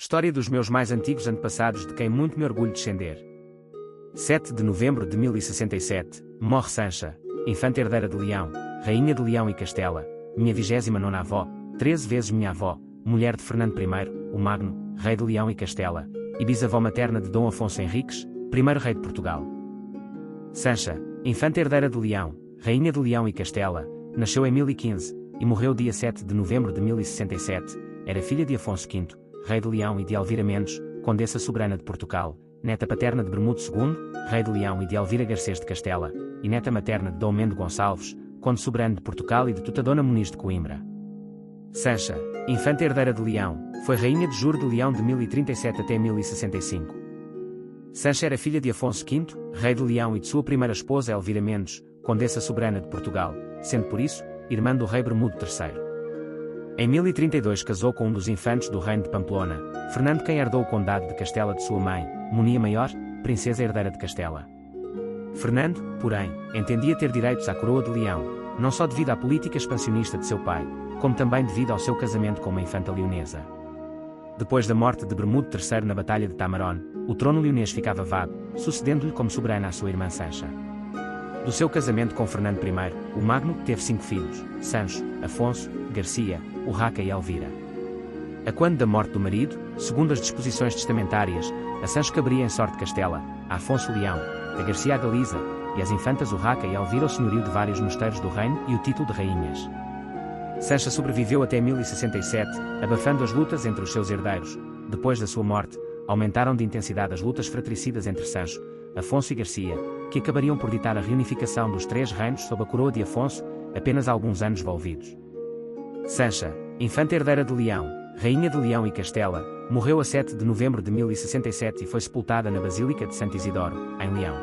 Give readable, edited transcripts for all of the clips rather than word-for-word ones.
História dos meus mais antigos antepassados de quem muito me orgulho descender. 7 de novembro de 1067, morre Sancha, infanta herdeira de Leão, rainha de Leão e Castela, minha 29ª avó, 13 vezes minha avó, mulher de Fernando I, o Magno, rei de Leão e Castela, e bisavó materna de Dom Afonso Henriques, primeiro rei de Portugal. Sancha, infanta herdeira de Leão, rainha de Leão e Castela, nasceu em 1015, e morreu dia 7 de novembro de 1067, era filha de Afonso V, rei de Leão e de Elvira Mendes, condessa soberana de Portugal, neta paterna de Bermudo II, rei de Leão e de Elvira Garcês de Castela, e neta materna de Dom Mendo Gonçalves, conde soberano de Portugal e de Tutadona Muniz de Coimbra. Sancha, infanta herdeira de Leão, foi rainha de Juro de Leão de 1037 até 1065. Sancha era filha de Afonso V, rei de Leão e de sua primeira esposa Elvira Mendes, condessa soberana de Portugal, sendo por isso, irmã do rei Bermudo III. Em 1032 casou com um dos infantes do reino de Pamplona, Fernando, quem herdou o condado de Castela de sua mãe, Monia Maior, princesa herdeira de Castela. Fernando, porém, entendia ter direitos à coroa de Leão, não só devido à política expansionista de seu pai, como também devido ao seu casamento com uma infanta leonesa. Depois da morte de Bermudo III na Batalha de Tamarón, o trono leonês ficava vago, sucedendo-lhe como soberana a sua irmã Sancha. Do seu casamento com Fernando I, o Magno teve 5 filhos, Sancho, Afonso, Garcia, Urraca e Elvira. A quando da morte do marido, segundo as disposições testamentárias, a Sancho caberia em sorte Castela, a Afonso Leão, a Garcia a Galiza, e as infantas Urraca e Elvira o senhorio de vários mosteiros do reino e o título de rainhas. Sancha sobreviveu até 1067, abafando as lutas entre os seus herdeiros. Depois da sua morte, aumentaram de intensidade as lutas fratricidas entre Sancho, Afonso e Garcia, que acabariam por ditar a reunificação dos 3 reinos sob a coroa de Afonso, apenas alguns anos envolvidos. Sancha, infanta herdeira de Leão, rainha de Leão e Castela, morreu a 7 de novembro de 1067 e foi sepultada na Basílica de Santo Isidoro, em Leão.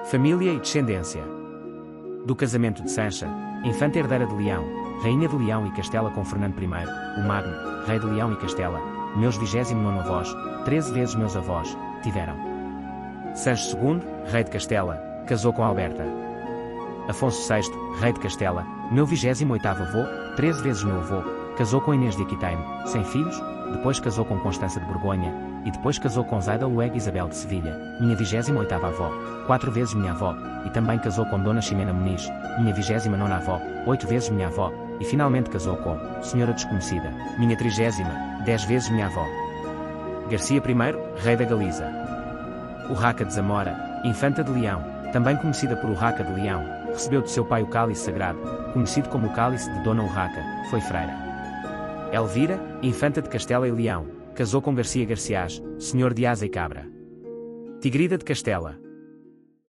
Família e descendência. Do casamento de Sancha, infanta herdeira de Leão, rainha de Leão e Castela com Fernando I, o Magno, rei de Leão e Castela, meus 29º avós, 13 vezes meus avós, tiveram. Sancho II, rei de Castela, casou com Alberta. Afonso VI, rei de Castela, meu 28º avô, 13 vezes meu avô, casou com Inês de Aquitaine, sem filhos, depois casou com Constança de Borgonha, e depois casou com Zaida Lueg Isabel de Sevilha, minha 28ª avó, 4 vezes minha avó, e também casou com Dona Ximena Muniz, minha 29ª avó, 8 vezes minha avó, e finalmente casou com Senhora Desconhecida, minha 30ª, 10 vezes minha avó. Garcia I, rei da Galiza. Urraca de Zamora, infanta de Leão, também conhecida por Urraca de Leão, recebeu de seu pai o cálice sagrado, conhecido como o cálice de Dona Urraca, foi freira. Elvira, infanta de Castela e Leão, casou com Garcia Garciás, senhor de Asa e Cabra. Tigrida de Castela.